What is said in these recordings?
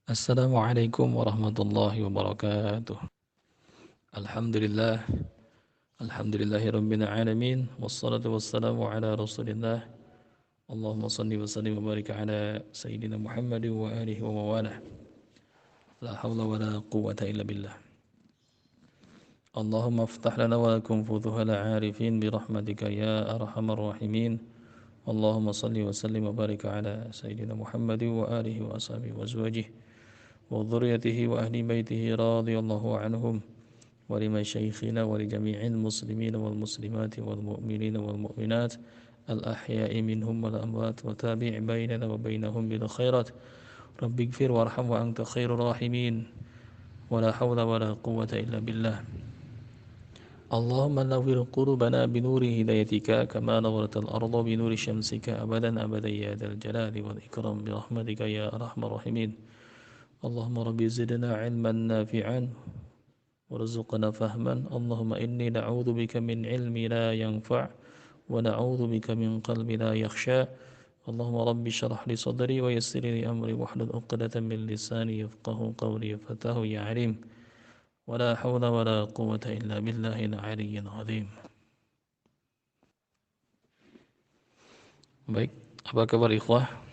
Assalamualaikum warahmatullahi wabarakatuh. Alhamdulillah, alhamdulillahi rabbil alamin, wassalatu wassalamu ala rasulillah. Allahumma salli wa sallim wa barik ala sayyidina Muhammadin wa alihi wa mawalah. La hawla wa la quwwata illa billah. Allahumma aftah lana wa lakum futuhal arifin birahmatika ya arhamar rahimin. Allahumma salli wa sallim wa barik ala sayyidina Muhammadin wa alihi wa ashabihi wa azwajihi wa dhurriyyatihi wa ahli baitihi radhiyallahu anhum wa li masyayikhina wa li jami'il muslimin wal muslimat wal mu'minin wal mu'minat al ahya'i minhum wal amwat wa tabi' bainana wa bainahum bil khairat rabbighfir warham wa anta khairur rahimin wa la hawla wa la quwwata illa billah. Allahumma nawwir qulubana bi nuri hidayatika kama nawwartal arda bi nuri syamsika abadan abadan ya dzal jalali wal ikram bi rahmatika ya arhamar rahimin. Allahumma rabbi zidna ilman nafi'an warzuqna fahman. Allahumma inni na'udzu bika min ilmi la yanfa' wa na'udzu bika min qalbi la yakhsha. Allahumma rabbi shrah li sadri wa yassir li amri wahlul 'uqdatam min lisani yafqahu qawli fatahu ya 'alim. Wa la hawla wa la quwwata illa billahil 'aliyyil 'azim. Baik, apa kabar ikhwah?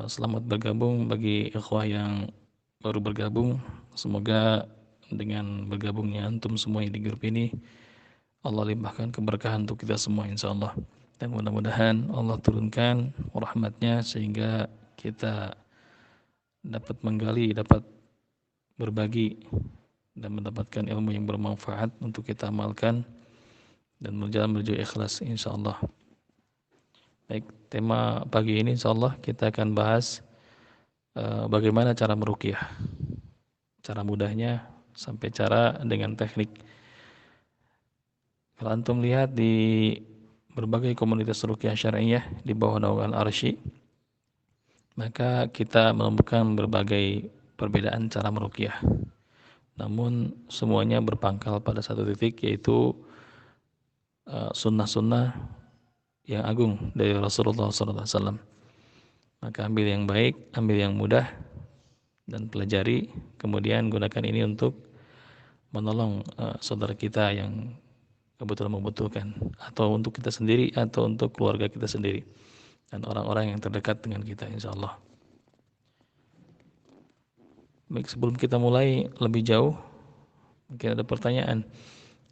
Selamat bergabung bagi ikhwah yang baru bergabung. Semoga dengan bergabungnya antum semua di grup ini, Allah limpahkan keberkahan untuk kita semua insyaAllah. Dan mudah-mudahan Allah turunkan rahmatnya sehingga kita dapat menggali, dapat berbagi dan mendapatkan ilmu yang bermanfaat untuk kita amalkan dan berjalan menuju ikhlas insyaAllah. Baik, tema pagi ini insyaAllah kita akan bahas bagaimana cara meruqyah, cara mudahnya sampai cara dengan teknik. Kalau antum lihat di berbagai komunitas ruqyah syar'iyah di bawah naungan Arsy, maka kita menemukan berbagai perbedaan cara meruqyah. Namun semuanya berpangkal pada satu titik, yaitu sunnah-sunnah yang agung dari Rasulullah SAW. Maka ambil yang baik, ambil yang mudah, dan pelajari. Kemudian gunakan ini untuk menolong saudara kita yang kebetulan membutuhkan, atau untuk kita sendiri, atau untuk keluarga kita sendiri, dan orang-orang yang terdekat dengan kita insyaAllah. Baik, sebelum kita mulai lebih jauh, mungkin ada pertanyaan,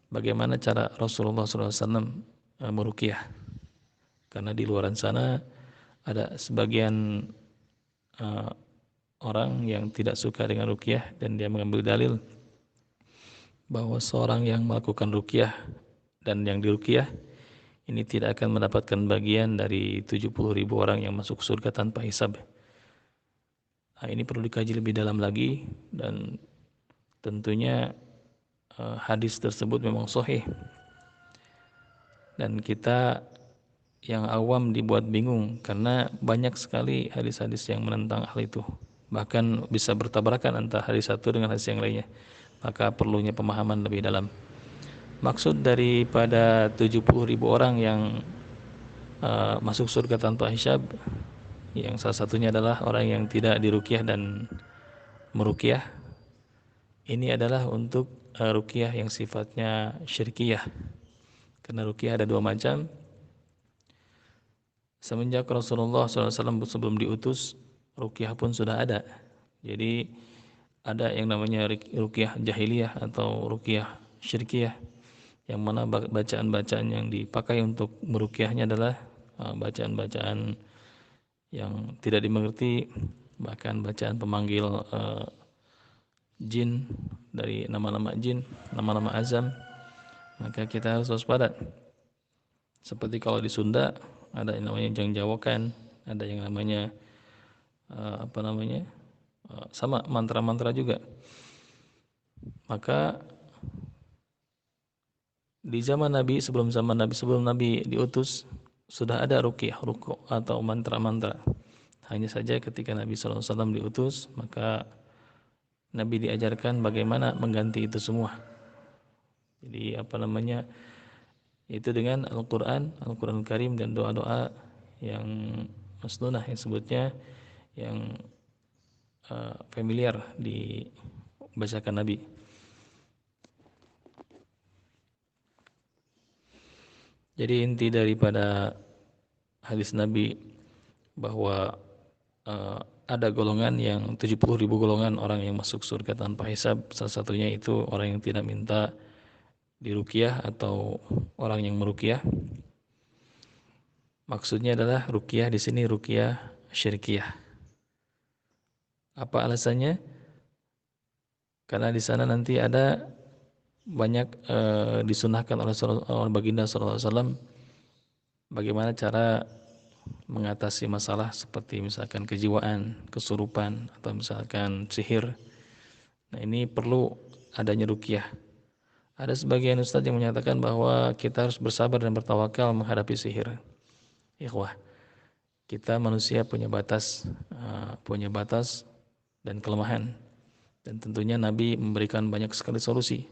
bagaimana cara Rasulullah SAW meruqyah? Karena di luaran sana ada sebagian orang yang tidak suka dengan ruqyah dan dia mengambil dalil bahwa seorang yang melakukan ruqyah dan yang diruqyah ini tidak akan mendapatkan bagian dari 70.000 orang yang masuk surga tanpa hisab. Nah, ini perlu dikaji lebih dalam lagi, dan tentunya hadis tersebut memang sahih, dan kita yang awam dibuat bingung karena banyak sekali hadis-hadis yang menentang hal itu, bahkan bisa bertabrakan antara hadis satu dengan hadis yang lainnya. Maka perlunya pemahaman lebih dalam. Maksud daripada 70.000 orang yang masuk surga tanpa hisab, yang salah satunya adalah orang yang tidak diruqyah dan meruqyah. Ini adalah untuk ruqyah yang sifatnya syirkiyah. Karena ruqyah ada dua macam. Semenjak Rasulullah SAW sebelum diutus, ruqyah pun sudah ada. Jadi ada yang namanya ruqyah jahiliyah atau ruqyah syirkiyah, yang mana bacaan-bacaan yang dipakai untuk meruqyahnya adalah bacaan-bacaan yang tidak dimengerti, bahkan bacaan pemanggil jin dari nama-nama jin, nama-nama azam. Maka kita harus waspada. Seperti kalau di Sunda ada yang namanya jangjawakan, ada yang namanya sama mantra-mantra juga. Maka di zaman Nabi, sebelum Nabi diutus, sudah ada ruqyah atau mantra-mantra. Hanya saja ketika Nabi SAW diutus, maka Nabi diajarkan bagaimana mengganti itu semua. Jadi itu dengan Al-Quran Karim dan doa-doa yang masnunah, yang sebutnya yang familiar dibacakan Nabi. Jadi inti daripada hadis Nabi bahwa ada golongan yang 70.000 golongan orang yang masuk surga tanpa hisab, salah satunya itu orang yang tidak minta diruqyah atau orang yang meruqyah. Maksudnya adalah ruqyah di sini ruqyah syirkiyah. Apa alasannya? Karena di sana nanti ada banyak disunahkan oleh baginda sallallahu alaihi wasallam bagaimana cara mengatasi masalah seperti misalkan kejiwaan, kesurupan atau misalkan sihir. Nah, ini perlu adanya ruqyah. Ada sebagian ustadz yang menyatakan bahwa kita harus bersabar dan bertawakal menghadapi sihir. Ikhwah, kita manusia punya batas dan kelemahan. Dan tentunya Nabi memberikan banyak sekali solusi.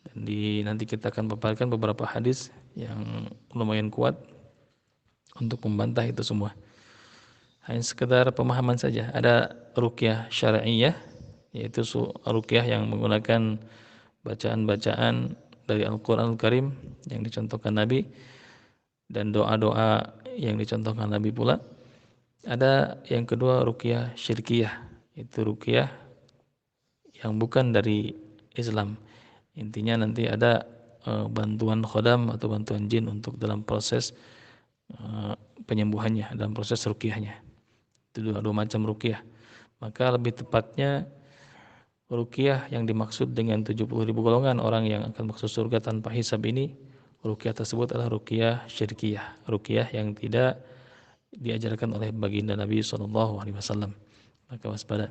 Dan nanti kita akan paparkan beberapa hadis yang lumayan kuat untuk membantah itu semua. Hanya sekedar pemahaman saja. Ada ruqyah syar'iyah, yaitu ruqyah yang menggunakan bacaan-bacaan dari Al-Quranul Karim yang dicontohkan Nabi dan doa-doa yang dicontohkan Nabi pula. Ada yang kedua ruqyah syirkiyah, itu ruqyah yang bukan dari Islam. Intinya nanti ada bantuan khodam atau bantuan jin untuk dalam proses penyembuhannya, dalam proses ruqyahnya. Itu dua macam ruqyah. Maka lebih tepatnya ruqyah yang dimaksud dengan 70.000 golongan orang yang akan masuk surga tanpa hisab ini, ruqyah tersebut adalah ruqyah syirkiyah, ruqyah yang tidak diajarkan oleh baginda Nabi SAW. Maka waspada.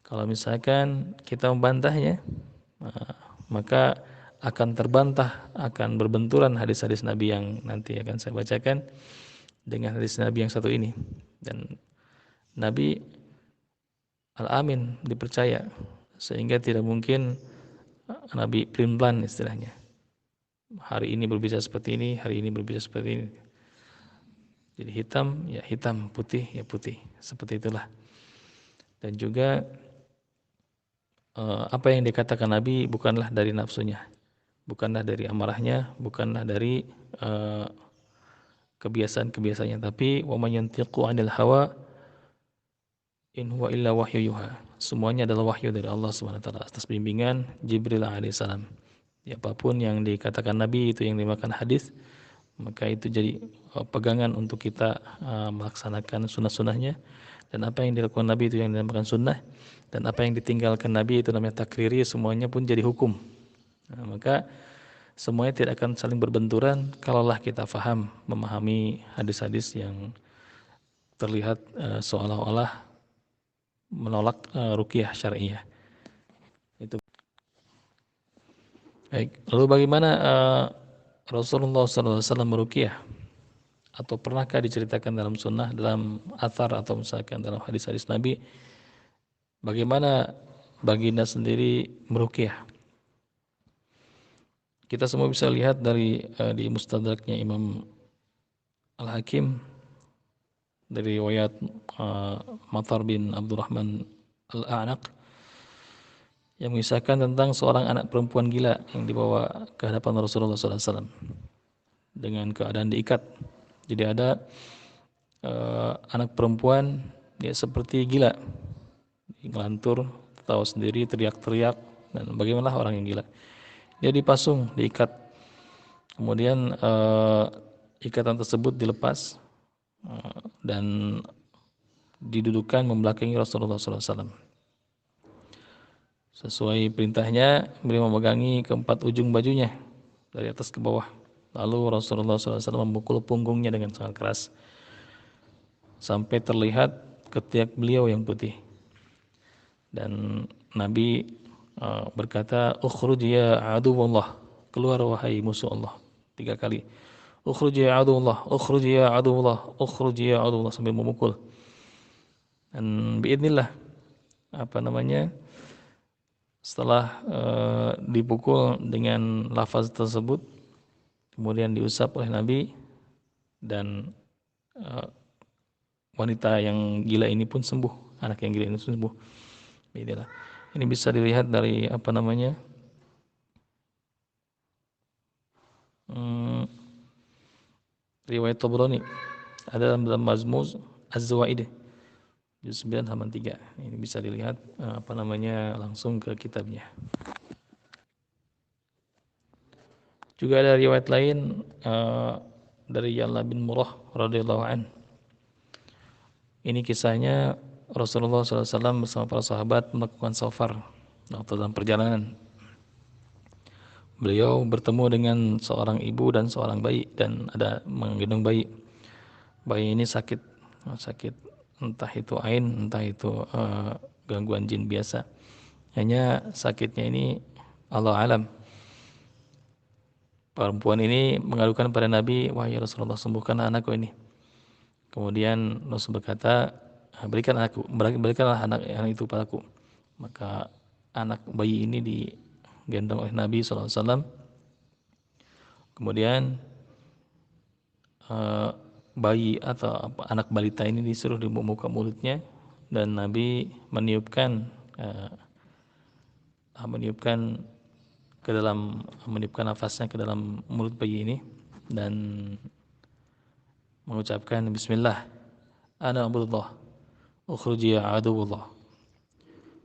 Kalau misalkan kita membantahnya, maka akan terbantah, akan berbenturan hadis-hadis Nabi yang nanti akan saya bacakan dengan hadis Nabi yang satu ini. Dan Nabi Al-Amin, dipercaya, sehingga tidak mungkin Nabi pelin-pelan istilahnya. Hari ini berbicara seperti ini, hari ini berbicara seperti ini. Jadi hitam ya hitam, putih ya putih, seperti itulah. Dan juga apa yang dikatakan Nabi bukanlah dari nafsunya, bukanlah dari amarahnya, bukanlah dari kebiasaan-kebiasaannya, tapi wa may yantiqu 'anil hawa in huwa illa wahyu yuha. Semuanya adalah wahyu dari Allah Subhanahu wa taala atas bimbingan Jibril alaihissalam. Apapun yang dikatakan Nabi itu yang dimakan hadis, maka itu jadi pegangan untuk kita melaksanakan sunnah-sunnahnya. Dan apa yang dilakukan Nabi itu yang dinamakan sunnah, dan apa yang ditinggalkan Nabi itu namanya takriri, semuanya pun jadi hukum. Nah, maka semuanya tidak akan saling berbenturan kalaulah kita memahami hadis-hadis yang terlihat seolah-olah menolak ruqyah syar'iyah. Itu. Baik. Lalu bagaimana Rasulullah SAW meruqyah? Atau pernahkah diceritakan dalam sunnah, dalam athar atau misalkan dalam hadis-hadis Nabi, bagaimana baginda sendiri meruqyah? Kita semua bisa lihat dari di Mustadraknya Imam Al-Hakim dari riwayat Mathar bin Abdurrahman Al-A'naq yang mengisahkan tentang seorang anak perempuan gila yang dibawa ke hadapan Rasulullah SAW dengan keadaan diikat. Jadi ada anak perempuan dia seperti gila, ngelantur, tahu sendiri, teriak-teriak, dan bagaimana orang yang gila. Dia dipasung, diikat, kemudian ikatan tersebut dilepas dan didudukan membelakangi Rasulullah SAW. Sesuai perintahnya, beliau memegangi keempat ujung bajunya dari atas ke bawah. Lalu Rasulullah SAW memukul punggungnya dengan sangat keras sampai terlihat ketiak beliau yang putih. Dan Nabi berkata, "Ukhruj ya aduwallah," keluar wahai musuh Allah, 3 kali. "Ukhruj ya aduwallah, ukhruj ya aduwallah, ukhruj ya aduwallah," sambil memukul. Dan biidznillah setelah dipukul dengan lafaz tersebut, kemudian diusap oleh Nabi, dan wanita yang gila ini pun sembuh anak yang gila ini sembuh. Inilah. Ini bisa dilihat dari hmm, riwayat Tabrani. Ada dalam Mazmuz Az-Zawaid juz 9 halaman 3. Ini bisa dilihat langsung ke kitabnya. Juga ada riwayat lain dari Ya'la bin Murrah radhiyallahu an. Ini kisahnya Rasulullah SAW bersama para sahabat melakukan safar atau dalam perjalanan. Beliau bertemu dengan seorang ibu dan seorang bayi dan ada menggendong bayi. Bayi ini sakit entah itu ain, entah itu gangguan jin biasa. Hanya sakitnya ini Allah alam. Perempuan ini mengadukan pada Nabi, wahai Rasulullah, sembuhkanlah anakku ini. Kemudian Rasul berkata, berikanlah anak yang itu padaku. Maka anak bayi ini digendong oleh Nabi SAW. Kemudian bayi atau anak balita ini disuruh dibuka mulutnya dan Nabi meniupkan nafasnya ke dalam mulut bayi ini dan mengucapkan Bismillah, ana abdullah, ukhruji ya aduwullah.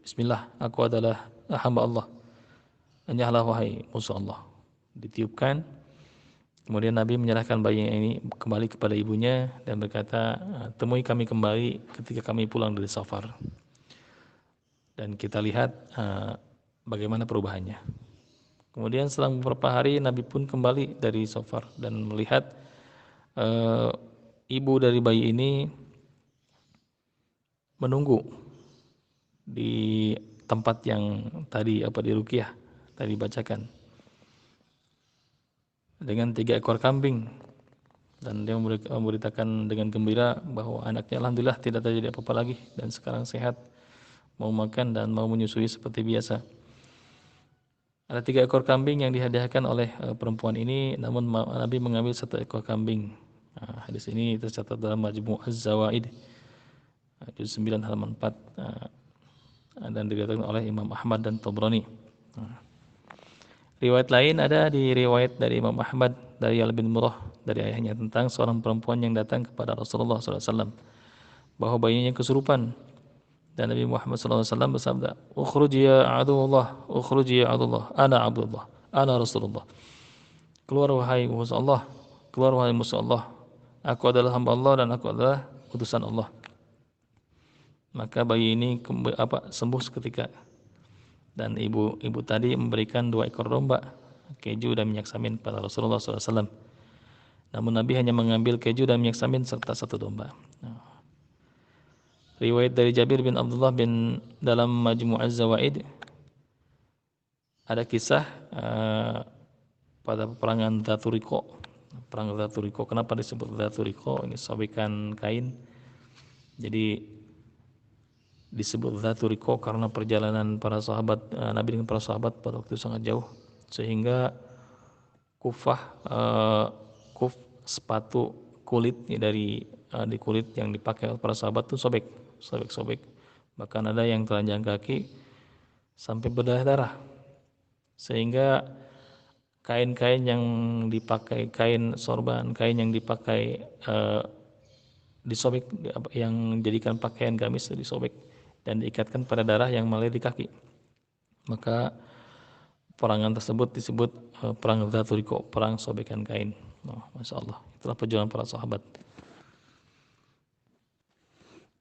Bismillah, aku adalah hamba Allah, hanyalah wahai musuh Allah. Ditiupkan. Kemudian Nabi menyerahkan bayi ini kembali kepada ibunya dan berkata, temui kami kembali ketika kami pulang dari safar. Dan kita lihat bagaimana perubahannya. Kemudian selang beberapa hari Nabi pun kembali dari safar dan melihat ibu dari bayi ini menunggu di tempat yang tadi diruqyah tadi bacakan dengan 3 ekor kambing, dan dia memberitakan dengan gembira bahwa anaknya alhamdulillah tidak terjadi apa-apa lagi dan sekarang sehat, mau makan dan mau menyusui seperti biasa. Ada 3 ekor kambing yang dihadiahkan oleh perempuan ini, namun Nabi mengambil 1 ekor kambing. Hadis ini tercatat dalam Majmu' Az-Zawaid juz 9 halaman 4 dan diriwayatkan oleh Imam Ahmad dan Tabrani. Riwayat lain ada di riwayat dari Imam Ahmad dari Ya'la bin Murrah dari ayahnya tentang seorang perempuan yang datang kepada Rasulullah SAW bahwa bayinya kesurupan, dan Nabi Muhammad SAW bersabda, ukhruji ya aduwallah, ukhruji ya Abdullah, ana Abdullah, ana Rasulullah. Keluar wahai musuh Allah, keluar wahai musuh Allah, aku adalah hamba Allah dan aku adalah utusan Allah. Maka bayi ini sembuh seketika. Dan ibu tadi memberikan 2 ekor domba, keju dan minyak samin pada Rasulullah SAW. Namun Nabi hanya mengambil keju dan minyak samin serta 1 domba. Riwayat dari Jabir bin Abdullah bin dalam Majmu' Az-Zawaid ada kisah pada peperangan Dzatur Riqa. Perang Dzatur Riqa, kenapa disebut Dzatur Riqa? Ini sobekan kain. Jadi disebut Dzatur Riqa karena perjalanan para sahabat Nabi dengan para sahabat pada waktu itu sangat jauh, sehingga sepatu kulit dari di kulit yang dipakai oleh para sahabat itu sobek, bahkan ada yang telanjang kaki sampai berdarah-darah, sehingga kain-kain yang dipakai, kain sorban, kain yang dipakai disobek, yang dijadikan pakaian gamis disobek dan diikatkan pada darah yang mengalir di kaki. Maka perangan tersebut disebut perang Dzatur Riqa, perang sobekan kain. Masya Allah, itulah perjuangan para sahabat.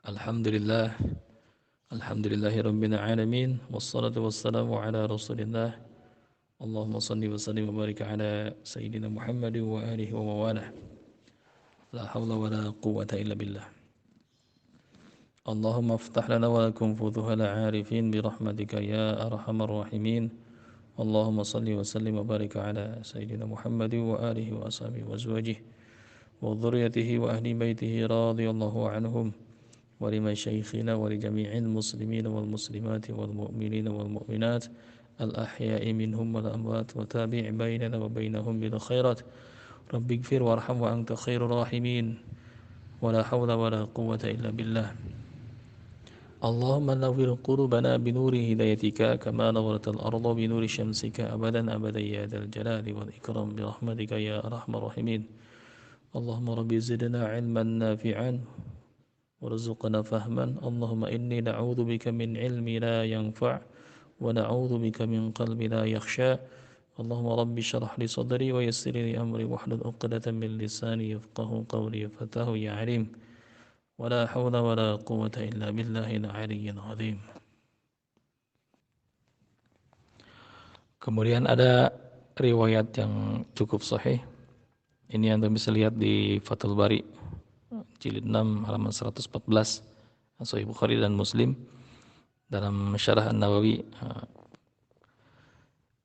Alhamdulillahirabbil alamin, wassalatu wassalamu ala Rasulillah. Allahumma shalli wa sallim wa barik ala sayyidina Muhammad wa alihi wa mawalah. La haula wa la quwwata illa billah. اللهم افتح لنا ولكم فتوح العارفين برحمتك يا أرحم الراحمين. اللهم صل وسلم وبارك على سيدنا محمد وآله وأصحابه وأزواجه وذريته وأهل بيته رضي الله عنهم ولمشايخنا ولجميع المسلمين والمسلمات والمؤمنين والمؤمنات الأحياء منهم والأموات وتابع بيننا وبينهم بالخيرات. رب اغفر وارحم وأنت خير الراحمين. ولا حول ولا قوة إلا بالله. اللهم نور قلوبنا بنور هدايتك كما نورت الأرض بنور شمسك أبدا أبدا يا ذا الجلال والإكرام برحمتك يا أرحم الراحمين. اللهم رب زدنا علما نافعا وارزقنا فهما. اللهم إني نعوذ بك من علم لا ينفع ونعوذ بك من قلب لا يخشى. اللهم رب اشرح لي صدري ويسر لي أمري واحلل عقدة من لساني يفقه قولي فتاه يا عليم. ولا حول ولا قوة إلا بالله العلي العظيم. Kemudian ada riwayat yang cukup sahih. Ini Anda bisa lihat di Fathul Bari jilid 6 halaman 114, Sahih Bukhari dan Muslim dalam Syarah An-Nawawi.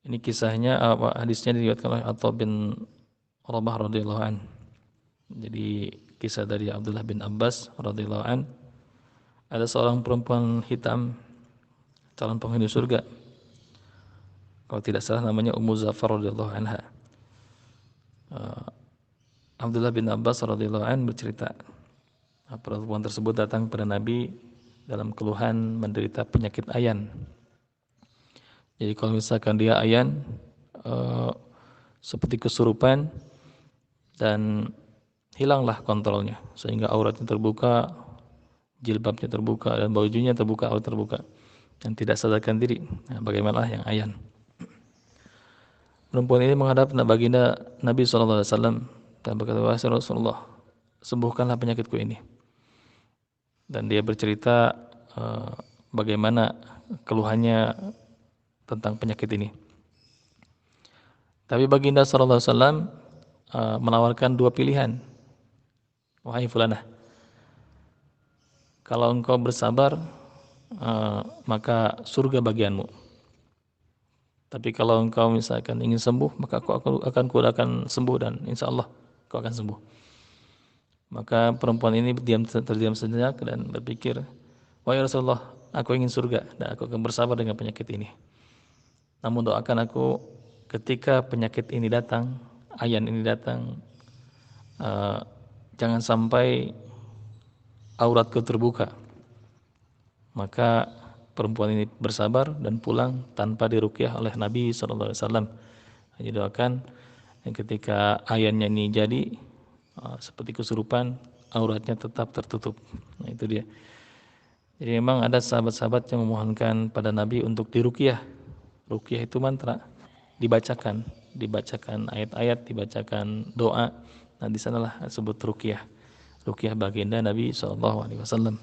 Ini kisahnya, hadisnya diriwayatkan oleh Atha bin Rabah radhiyallahu an. Jadi kisah dari Abdullah bin Abbas radhiyallahu an. Ada seorang perempuan hitam, calon penghuni surga. Kalau tidak salah namanya Ummu Zafar radhiyallahu anha. Abdullah bin Abbas radhiyallahu an bercerita, perempuan tersebut datang kepada Nabi dalam keluhan menderita penyakit ayan. Jadi kalau misalkan dia ayan, seperti kesurupan dan hilanglah kontrolnya sehingga auratnya terbuka, jilbabnya terbuka dan bajunya terbuka, aurat terbuka dan tidak sadarkan diri. Nah, bagaimana yang ayan? Perempuan ini menghadap baginda Nabi SAW dan berkata, wahai Rasulullah, sembuhkanlah penyakitku ini. Dan dia bercerita bagaimana keluhannya tentang penyakit ini. Tapi baginda SAW menawarkan dua pilihan. Wahai fulanah, kalau engkau bersabar, maka surga bagianmu. Tapi kalau engkau misalkan ingin sembuh, maka aku akan sembuh dan insya Allah kau akan sembuh. Maka perempuan ini terdiam sejenak dan berpikir, wahai Rasulullah, aku ingin surga dan aku akan bersabar dengan penyakit ini. Namun doakan aku ketika penyakit ini datang, ayan ini datang, jangan sampai auratku terbuka. Maka perempuan ini bersabar dan pulang tanpa diruqyah oleh Nabi SAW. Jadi doakan ketika ayannya ini jadi seperti kesurupan, auratnya tetap tertutup. Nah, itu dia. Jadi memang ada sahabat-sahabat yang memohonkan pada Nabi untuk diruqyah. Ruqyah itu mantra, dibacakan ayat-ayat, dibacakan doa. Nah, di sanalah disebut ruqyah. Ruqyah baginda Nabi SAW.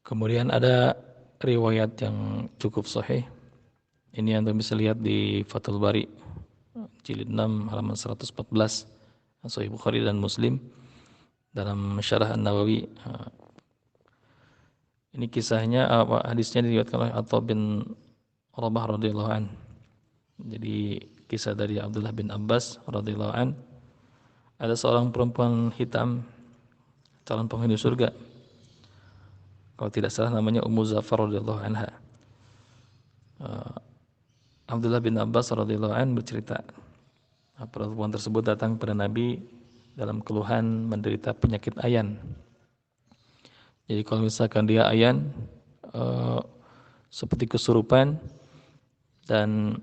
Kemudian ada riwayat yang cukup sahih. Ini Anda bisa lihat di Fathul Bari jilid 6 halaman 114, Sahih Bukhari dan Muslim dalam Syarah An-Nawawi. Ini kisahnya, hadisnya diriwayatkan oleh Atha bin Rabah radhiyallahu an. Jadi kisah dari Abdullah bin Abbas radhiyallahu an. Ada seorang perempuan hitam, calon penghuni surga. Kalau tidak salah namanya Ummu Zafar radhiyallahu anha. Abdullah bin Abbas radhiyallahu an bercerita, perempuan tersebut datang kepada Nabi dalam keluhan menderita penyakit ayan. Jadi kalau misalkan dia ayan, seperti kesurupan dan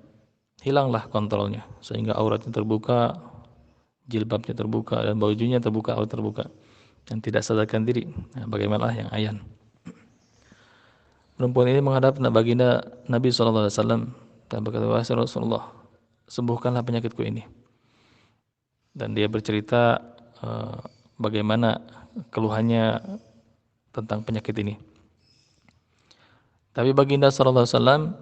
hilanglah kontrolnya sehingga auratnya terbuka, jilbabnya terbuka dan bajunya terbuka, aurat terbuka dan tidak sadarkan diri. Nah, bagaimana yang ayan? Perempuan ini menghadap baginda Nabi SAW dan berkata, wahai Rasulullah, sembuhkanlah penyakitku ini. Dan dia bercerita bagaimana keluhannya tentang penyakit ini. Tapi baginda SAW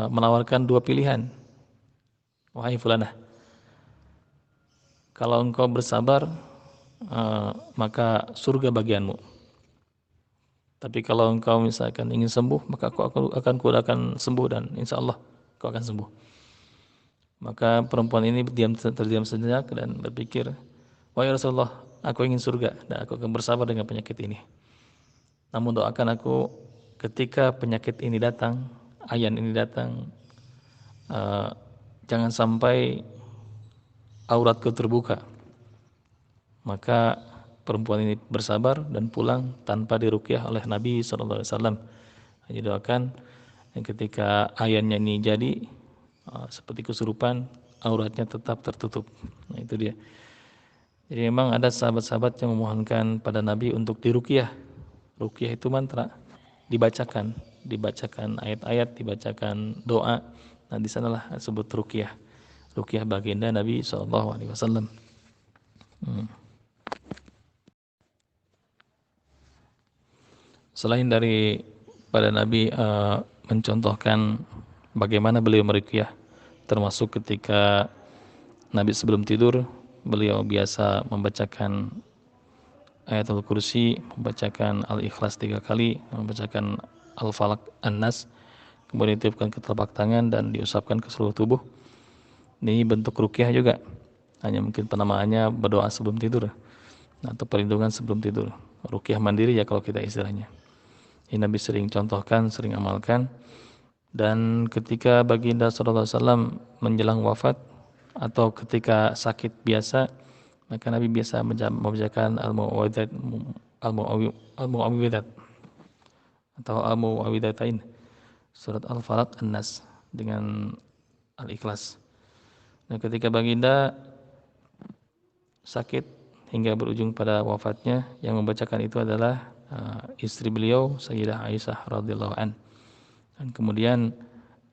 menawarkan dua pilihan. Wahai fulanah, kalau engkau bersabar, maka surga bagianmu. Tapi kalau engkau misalkan ingin sembuh, maka aku akan sembuh dan insya Allah kau akan sembuh. Maka perempuan ini terdiam sejenak dan berpikir, wahai Rasulullah, aku ingin surga dan aku akan bersabar dengan penyakit ini. Namun doakan aku ketika penyakit ini datang, ayan ini datang, jangan sampai auratku terbuka. Maka perempuan ini bersabar dan pulang tanpa diruqyah oleh Nabi SAW. Jadi doakan ketika ayahnya ini jadi seperti kesurupan, auratnya tetap tertutup. Nah, itu dia. Jadi memang ada sahabat-sahabat yang memohonkan pada Nabi untuk diruqyah. Ruqyah itu mantra, dibacakan ayat-ayat, dibacakan doa. Nah, di sanalah disebut ruqyah. Ruqyah baginda Nabi SAW. Selain dari pada Nabi mencontohkan bagaimana beliau meruqyah, termasuk ketika Nabi sebelum tidur, beliau biasa membacakan Ayatul Kursi, membacakan Al-Ikhlas 3 kali, membacakan Al-Falaq, An-Nas, kemudian ditiupkan ke telapak tangan dan diusapkan ke seluruh tubuh. Ini bentuk ruqyah juga. Hanya mungkin penamaannya berdoa sebelum tidur atau perlindungan sebelum tidur. Ruqyah mandiri ya kalau kita istilahnya. Ini Nabi sering contohkan, sering amalkan. Dan ketika baginda SAW menjelang wafat atau ketika sakit biasa, maka Nabi biasa membacakan al-mu'awwidat atau al-mu'awwidatain, surat Al-Falaq, An-Nas dengan Al-Ikhlas. Nah, ketika baginda sakit hingga berujung pada wafatnya, yang membacakan itu adalah istri beliau Sayyidah Aisyah radhiyallahu an. Dan kemudian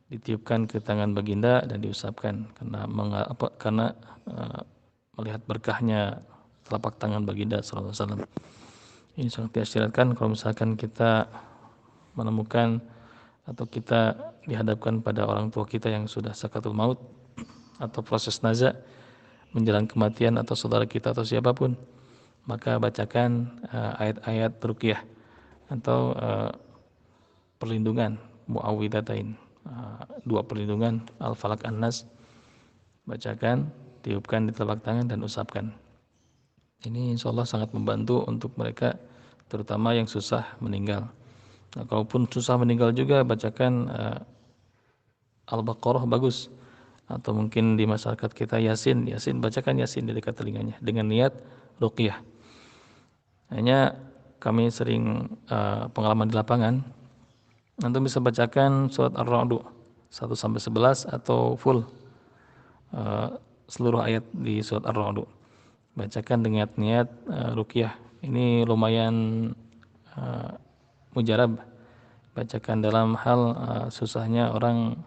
ditiupkan ke tangan baginda dan diusapkan karena melihat berkahnya telapak tangan baginda sallallahu alaihi wasallam. Ini sangat diasyirkan kalau misalkan kita menemukan atau kita dihadapkan pada orang tua kita yang sudah sakaratul maut atau proses naza menjelang kematian, atau saudara kita atau siapapun, maka bacakan ayat-ayat ruqyah atau perlindungan muawwidatain, 2 perlindungan Al-Falaq, An-Nas, bacakan, tiupkan di telapak tangan dan usapkan. Ini insya Allah sangat membantu untuk mereka, terutama yang susah meninggal. Nah, kalaupun susah meninggal juga, bacakan Al-Baqarah bagus, atau mungkin di masyarakat kita Yasin, bacakan Yasin di dekat telinganya dengan niat ruqyah. Hanya kami sering pengalaman di lapangan, antum bisa bacakan surat Ar-Ra'd 1-11 atau full seluruh ayat di surat Ar-Ra'd. Bacakan dengan niat ruqyah. Ini lumayan mujarab. Bacakan dalam hal susahnya orang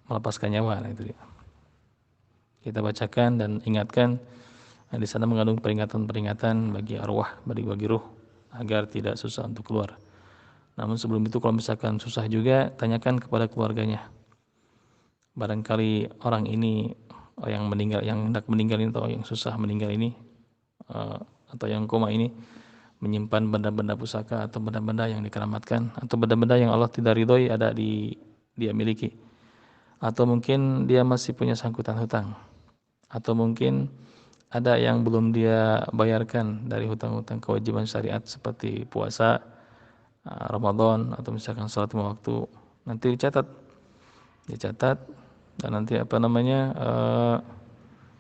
melepaskan nyawa. Nah, itu dia. Kita bacakan dan ingatkan, di sana mengandung peringatan-peringatan bagi arwah, bagi ruh, agar tidak susah untuk keluar. Namun sebelum itu, kalau misalkan susah juga, tanyakan kepada keluarganya. Barangkali orang ini yang meninggal, yang hendak meninggal ini, atau yang susah meninggal ini, atau yang koma ini, menyimpan benda-benda pusaka atau benda-benda yang dikeramatkan, atau benda-benda yang Allah tidak ridhoi ada dia miliki, atau mungkin dia masih punya sangkutan hutang, atau mungkin ada yang belum dia bayarkan dari hutang-hutang kewajiban syariat seperti puasa, Ramadan, atau misalkan salat 5 waktu. Nanti dicatat dan nanti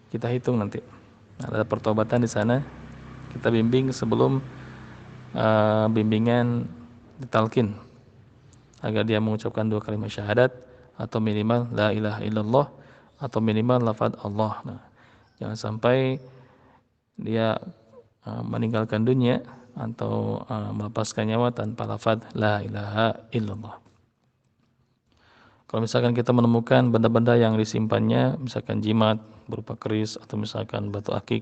kita hitung nanti. Ada pertobatan di sana, kita bimbing sebelum bimbingan ditalkin, agar dia mengucapkan 2 kalimat syahadat, atau minimal la ilaha illallah, atau minimal lafaz Allah. Nah, jangan sampai dia meninggalkan dunia atau melepaskan nyawa tanpa lafaz la ilaha illallah. Kalau misalkan kita menemukan benda-benda yang disimpannya, misalkan jimat berupa keris, atau misalkan batu akik,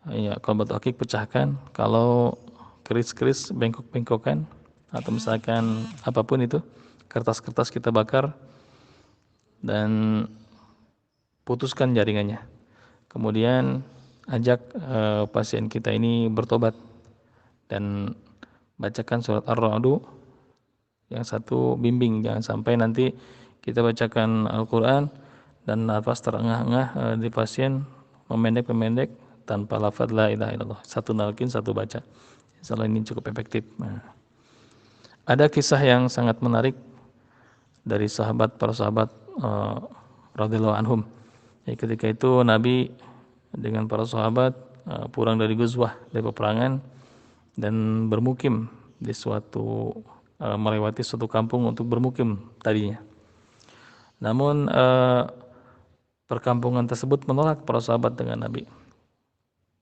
ya kalau batu akik pecahkan, kalau keris-keris bengkok-bengkokan, atau misalkan apapun itu, kertas-kertas kita bakar dan putuskan jaringannya. Kemudian ajak pasien kita ini bertobat dan bacakan surat Ar-Ra'd. Yang satu bimbing, jangan sampai nanti kita bacakan Al-Quran dan nafas terengah-engah di pasien memendek tanpa lafaz la ilaha illallah. Satu nalkin, satu baca. Insyaallah ini cukup efektif. Nah, ada kisah yang sangat menarik dari para sahabat radhiyallahu anhum. Ketika itu Nabi dengan para sahabat pulang dari ghuzwah, dari peperangan, dan bermukim di melewati suatu kampung untuk bermukim tadinya. Namun perkampungan tersebut menolak para sahabat dengan Nabi.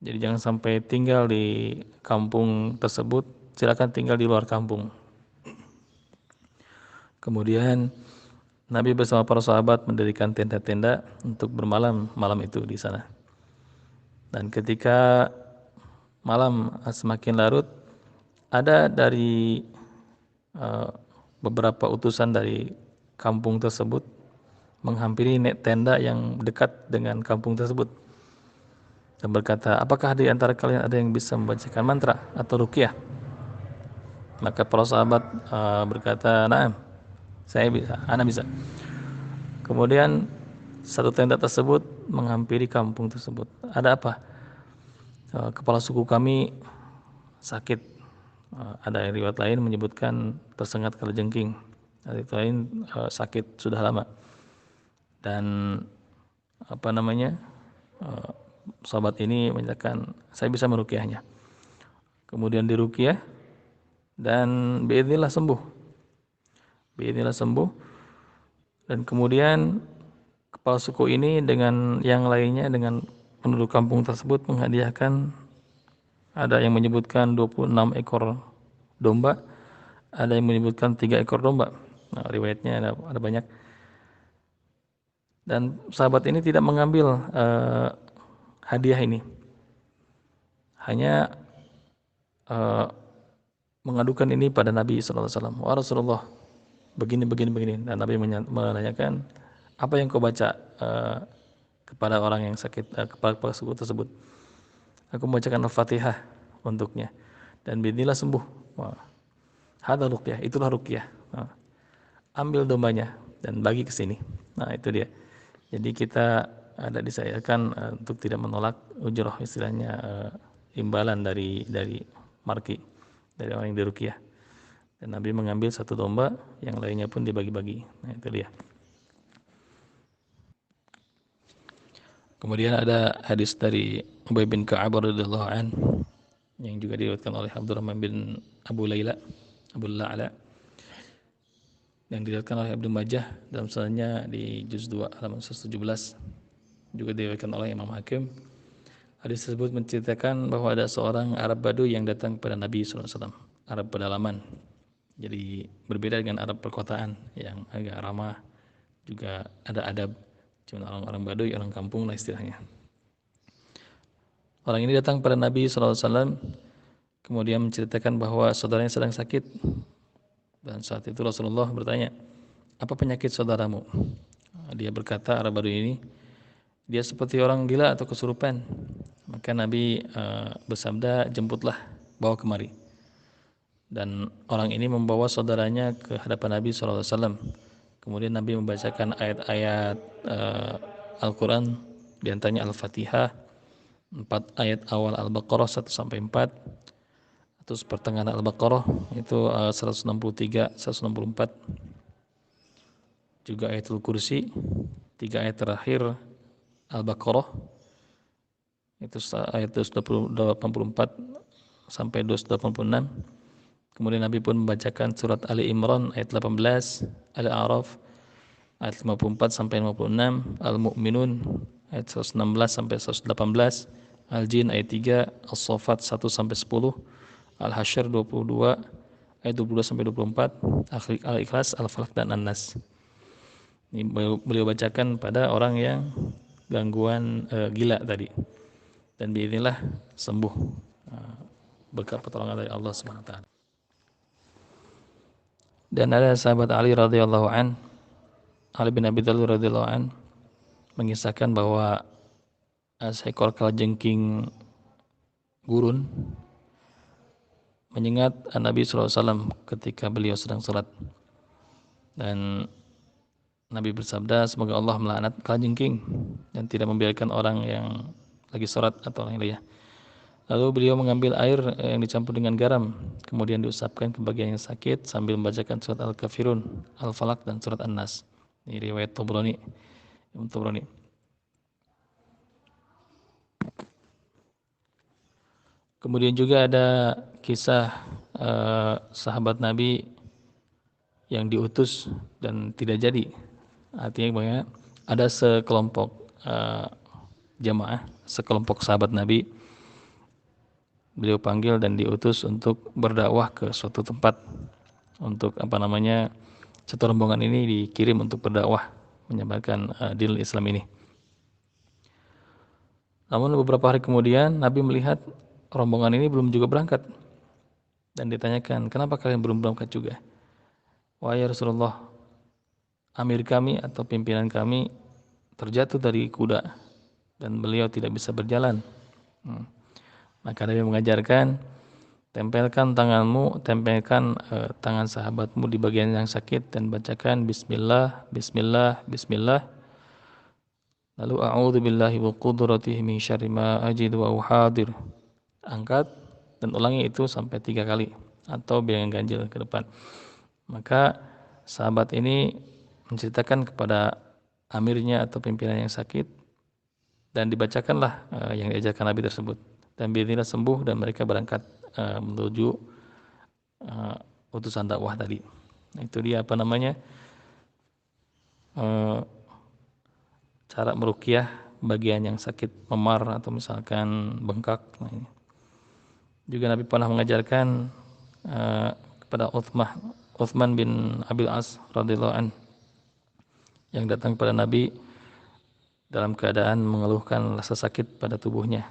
Jadi jangan sampai tinggal di kampung tersebut, silakan tinggal di luar kampung. Kemudian Nabi bersama para sahabat mendirikan tenda-tenda untuk bermalam malam itu di sana. Dan ketika malam semakin larut, ada dari beberapa utusan dari kampung tersebut menghampiri tenda yang dekat dengan kampung tersebut dan berkata, apakah di antara kalian ada yang bisa membacakan mantra atau ruqyah? Maka para sahabat berkata, naam, saya bisa, ana bisa. Kemudian satu tenda tersebut menghampiri kampung tersebut. Ada apa? Kepala suku kami sakit. Ada riwayat lain menyebutkan tersengat kalajengking. Riwayat lain sakit sudah lama. Dan sahabat ini menyatakan, saya bisa meruqyahnya. Kemudian diruqyah dan biidznillah sembuh. Dan kemudian kepala suku ini dengan yang lainnya, dengan penduduk kampung tersebut menghadiahkan, ada yang menyebutkan 26 ekor domba, ada yang menyebutkan 3 ekor domba. Nah, riwayatnya ada banyak. Dan sahabat ini tidak mengambil hadiah ini, hanya mengadukan ini pada Nabi SAW. Wah Rasulullah, begini. Dan Nabi menanyakan, apa yang kau baca kepada orang yang sakit, kepada suku tersebut? Aku membacakan Al-Fatihah untuknya, dan bismillah sembuh. Wah, hada ruqyah, itulah ruqyah. Nah, ambil dombanya dan bagi ke sini. Nah, itu dia. Jadi kita ada disyariatkan untuk tidak menolak ujroh, istilahnya imbalan dari marki, dari orang yang diruqyah. Dan Nabi mengambil satu domba, yang lainnya pun dibagi-bagi. Nah, itu dia. Kemudian ada hadis dari Ubay bin Ka'ab radhiyallahu an yang juga diriwayatkan oleh Abdurrahman bin Abu La'la, yang diriwayatkan oleh Ibnu Majah dalam sanadnya di juz 2 halaman 117, juga diriwayatkan oleh Imam Hakim. Hadis tersebut menceritakan bahwa ada seorang Arab Baduy yang datang kepada Nabi SAW, Arab pedalaman. Jadi berbeda dengan Arab perkotaan yang agak ramah, juga ada adab. Cuma orang-orang Baduy, orang kampung lah istilahnya. Orang ini datang kepada Nabi SAW, kemudian menceritakan bahwa saudaranya sedang sakit. Dan saat itu Rasulullah bertanya, apa penyakit saudaramu? Dia berkata, Arab Baduy ini, dia seperti orang gila atau kesurupan. Maka Nabi bersabda, jemputlah, bawa kemari. Dan orang ini membawa saudaranya ke hadapan Nabi SAW. Kemudian Nabi membacakan ayat-ayat Al-Quran, diantaranya Al-Fatihah, 4 ayat awal Al-Baqarah 1-4, terus pertengahan Al-Baqarah itu 163, 164, juga ayatul kursi, 3 ayat terakhir Al-Baqarah itu ayat 284 sampai 286. Kemudian Nabi pun membacakan surat Ali Imran ayat 18, Al-A'raf ayat 54 sampai 56, Al-Mu'minun ayat 116 sampai 118, Al-Jin ayat 3, As-Saffat 1 sampai 10, Al-Hasyr 22 ayat 22 sampai 24, Al-Ikhlas, Al-Falaq dan An-Nas. Ini beliau bacakan pada orang yang gangguan gila tadi. Dan biidznillah sembuh berkat pertolongan dari Allah Subhanahu wa taala. Dan ada sahabat Ali radhiyallahu an, Ali bin Abi Thalib radhiyallahu an, mengisahkan bahwa seekor kalajengking gurun menyengat Nabi SAW ketika beliau sedang salat. Dan Nabi bersabda, semoga Allah melaknat kalajengking dan tidak membiarkan orang yang lagi salat atau orang lainnya. Lalu beliau mengambil air yang dicampur dengan garam, kemudian diusapkan ke bagian yang sakit sambil membacakan surat Al-Kafirun, Al-Falaq dan surat An-Nas. Ini riwayat Tabrani. Kemudian juga ada kisah sahabat Nabi yang diutus dan tidak jadi. Artinya bahwa ada sekelompok jamaah, sekelompok sahabat Nabi, beliau panggil dan diutus untuk berdakwah ke suatu tempat, untuk satu rombongan ini dikirim untuk berdakwah menyebarkan dinul Islam ini. Namun beberapa hari kemudian Nabi melihat rombongan ini belum juga berangkat dan ditanyakan, kenapa kalian belum berangkat juga? Wahai Rasulullah, amir kami atau pimpinan kami terjatuh dari kuda dan beliau tidak bisa berjalan. Maka Nabi mengajarkan, tempelkan tangan sahabatmu di bagian yang sakit dan bacakan Bismillah, Bismillah, Bismillah. Lalu a'udzu billahi wa qudratihi min syarri ma ajidu wa uhadir. Angkat dan ulangi itu sampai 3 kali atau bilangan ganjil ke depan. Maka sahabat ini menceritakan kepada amirnya atau pimpinan yang sakit dan dibacakanlah yang diajarkan Nabi tersebut. Dan bila sembuh dan mereka berangkat menuju utusan dakwah tadi. Nah, itu dia cara meruqyah bagian yang sakit memar atau misalkan bengkak. Nah, ini. Juga Nabi pernah mengajarkan kepada Uthman bin Abil As radhiyallahu an yang datang kepada Nabi dalam keadaan mengeluhkan rasa sakit pada tubuhnya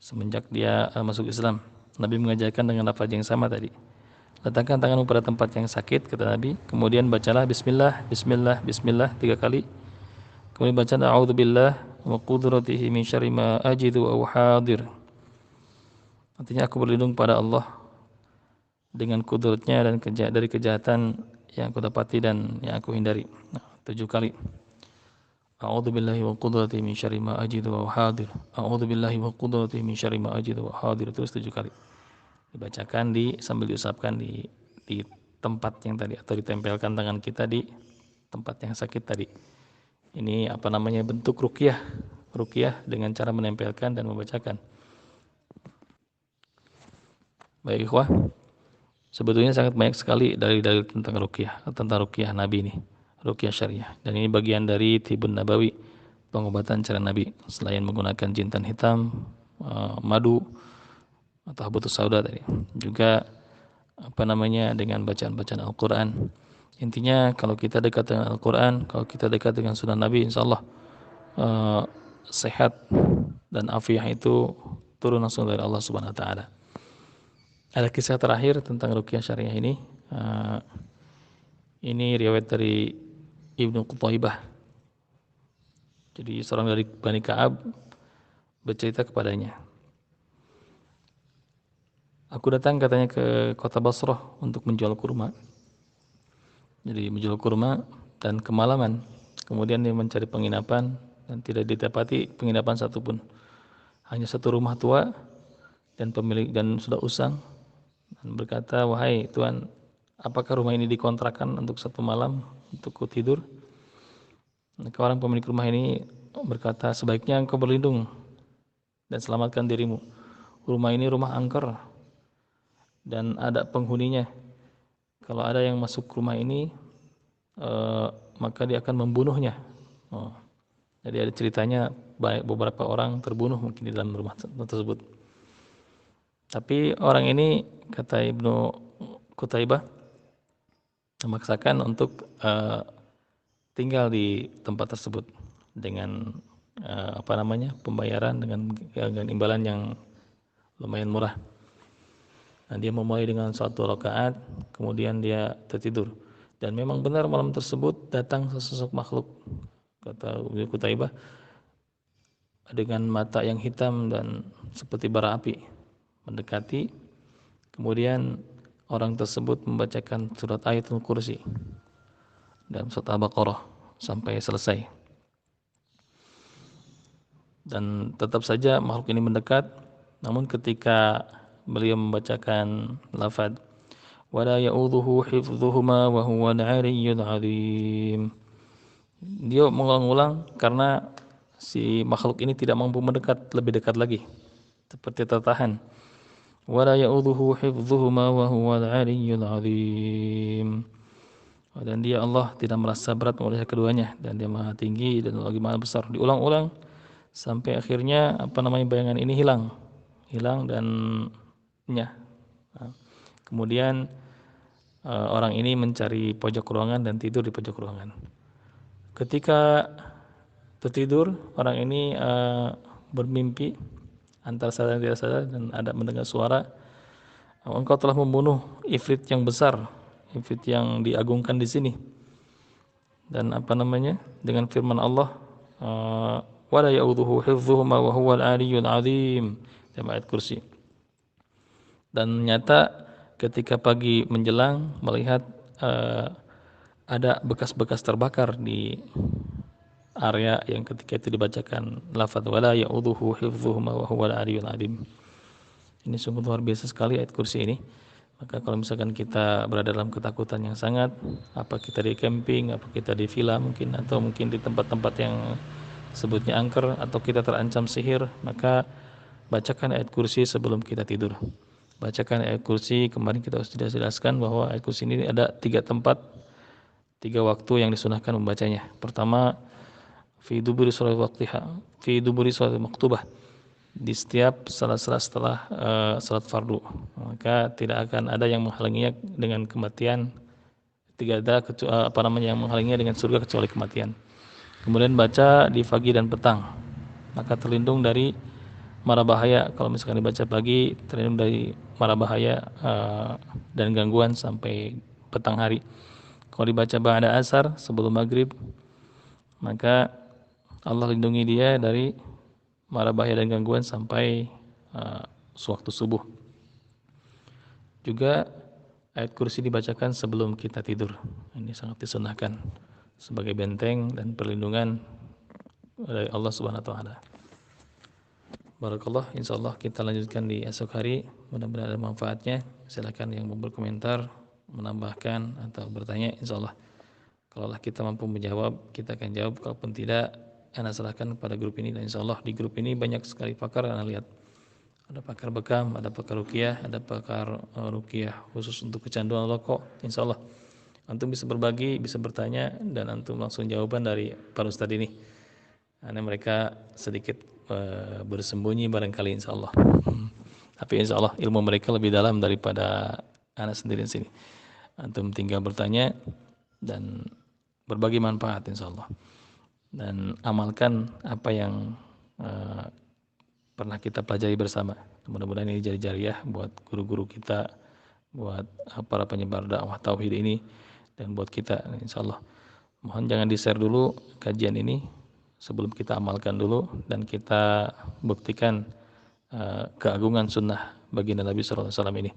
semenjak dia masuk Islam. Nabi mengajarkan dengan lafaz yang sama tadi. Letakkan tanganmu pada tempat yang sakit, kata Nabi. Kemudian bacalah Bismillah, Bismillah, Bismillah 3 kali. Kemudian baca A'udzubillah wa qudratihi min syarri ma ajidu wa hadir. Artinya aku berlindung pada Allah dengan kudratnya dan dari kejahatan yang aku dapati dan yang aku hindari. 7 kali. A'udzubillahi wa qudratihi min syarri ma ajidu wa hadir. A'udzubillahi wa qudratihi min syarri ma ajidu wa hadir. Terus 7 kali. Dibacakan sambil diusapkan di tempat yang tadi atau ditempelkan tangan kita di tempat yang sakit tadi. Ini bentuk ruqyah dengan cara menempelkan dan membacakan. Baik ikhwah, sebetulnya sangat banyak sekali dalil-dalil tentang ruqyah Nabi ini, ruqyah syariah. Dan ini bagian dari Tibun Nabawi, pengobatan cara Nabi selain menggunakan jintan hitam, madu atau habatus sauda tadi. Juga dengan bacaan-bacaan Al-Qur'an. Intinya kalau kita dekat dengan Al-Qur'an, kalau kita dekat dengan sunnah Nabi, insyaallah sehat dan afiah itu turun langsung dari Allah Subhanahu wa taala. Ada kisah terakhir tentang ruqyah syariah ini. Ini riwayat dari Ibnu Qutaibah. Jadi seorang dari Bani Ka'ab bercerita kepadanya. Aku datang katanya ke kota Basrah untuk menjual kurma. Jadi menjual kurma dan kemalaman. Kemudian dia mencari penginapan dan tidak didapati penginapan satupun. Hanya satu rumah tua dan pemilik dan sudah usang. Dan berkata, wahai Tuhan, apakah rumah ini dikontrakan untuk 1 malam untuk ku tidur? Maka orang pemilik rumah ini berkata, sebaiknya engkau berlindung dan selamatkan dirimu. Rumah ini rumah angker dan ada penghuninya. Kalau ada yang masuk rumah ini, maka dia akan membunuhnya. Jadi ada ceritanya beberapa orang terbunuh mungkin di dalam rumah tersebut. Tapi orang ini, kata Ibnu Qutaibah, memaksakan untuk tinggal di tempat tersebut dengan pembayaran dengan imbalan yang lumayan murah. Nah, dia memulai dengan 1 rakaat, kemudian dia tertidur. Dan memang benar malam tersebut datang sesosok makhluk, kata Ibnu Qutaibah, dengan mata yang hitam dan seperti bara api mendekati. Kemudian orang tersebut membacakan surat Ayatul Kursi dalam surat Al-Baqarah sampai selesai. Dan tetap saja makhluk ini mendekat, namun ketika beliau membacakan lafaz wala ya'udzuhu hifdzuhuma wa huwa al-'aliyyul 'azim, dia mengulang-ulang karena si makhluk ini tidak mampu mendekat lebih dekat lagi. seperti tertahan. Wala ya'udhuhu hifdhuhuma wa huwal 'aliyyul 'azim. Dan dia Allah tidak merasa berat oleh keduanya, dan dia maha tinggi dan lagi maha besar. Diulang-ulang sampai akhirnya bayangan ini hilang dan nyah. Kemudian orang ini mencari pojok ruangan dan tidur di pojok ruangan. Ketika tertidur, orang ini bermimpi antara sadar dan tidak sadar, dan ada mendengar suara, engkau telah membunuh ifrit yang besar, ifrit yang diagungkan di sini. Dan dengan firman Allah, wala ya'udhuhu hifdhuhuma wa huwal 'aliyyul 'azim, dalam ayat kursi. Dan nyata ketika pagi menjelang melihat ada bekas-bekas terbakar di area yang ketika itu dibacakan lafaz wala ya'udhuhu hifdhuhuma wa huwal 'aliyyul 'azim. Ini sungguh luar biasa sekali ayat kursi ini. Maka kalau misalkan kita berada dalam ketakutan yang sangat, apa kita di camping, apa kita di villa mungkin, atau mungkin di tempat-tempat yang sebutnya angker, atau kita terancam sihir, maka bacakan ayat kursi sebelum kita tidur. Bacakan ayat kursi, kemarin kita sudah jelaskan bahwa ayat kursi ini ada 3 tempat, 3 waktu yang disunahkan membacanya. Pertama, fi duburi sholat waqtiha, fi duburi sholat maktubah, di setiap salat-salat setelah salat fardu, maka tidak akan ada yang menghalanginya dengan kematian, tidak ada yang menghalanginya dengan surga kecuali kematian. Kemudian baca di pagi dan petang, maka terlindung dari mara bahaya. Kalau misalkan dibaca pagi, terlindung dari mara bahaya dan gangguan sampai petang hari. Kalau dibaca ba'da asar, sebelum maghrib, maka Allah lindungi dia dari mara bahaya dan gangguan sampai sewaktu subuh. Juga ayat kursi dibacakan sebelum kita tidur. Ini sangat disunahkan sebagai benteng dan perlindungan dari Allah Subhanahu wa taala. Barakallah, insyaallah kita lanjutkan di esok hari. Mudah-mudahan ada manfaatnya. Silakan yang mau berkomentar, menambahkan atau bertanya, insyaallah kalaulah kita mampu menjawab, kita akan jawab. Kalaupun tidak, Anda serahkan pada grup ini, dan insyaallah di grup ini banyak sekali pakar. Anda lihat, ada pakar bekam, ada pakar ruqyah, ada pakar ruqyah khusus untuk kecanduan rokok. Insyaallah antum bisa berbagi, bisa bertanya, dan antum langsung jawaban dari para ustadz ini. Karena mereka sedikit bersembunyi barangkali, insyaallah. Tapi insyaallah ilmu mereka lebih dalam daripada anak sendiri di sini. Antum tinggal bertanya dan berbagi manfaat, insyaallah. Dan amalkan apa yang pernah kita pelajari bersama. Mudah-mudahan ini jadi jariah buat guru-guru kita, buat para penyebar dakwah tauhid ini, dan buat kita, insyaallah. Mohon jangan di-share dulu kajian ini sebelum kita amalkan dulu dan kita buktikan keagungan sunnah baginda Nabi sallallahu alaihi wasallam ini.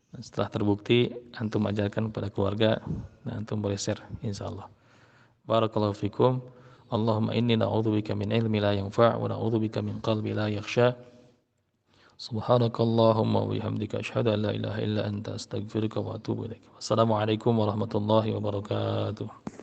Dan setelah terbukti, antum ajarkan kepada keluarga dan antum boleh share, insyaallah. Barakallahu fikum. Allahumma inni na'udzubika min ilmi la yanfa' wa na'udzubika min qalbi la yakhsha. Subhanakallahumma wa bihamdika asyhadu an la ilaha illa anta astaghfiruka wa atubu ilaik. Wassalamualaikum warahmatullahi wabarakatuh.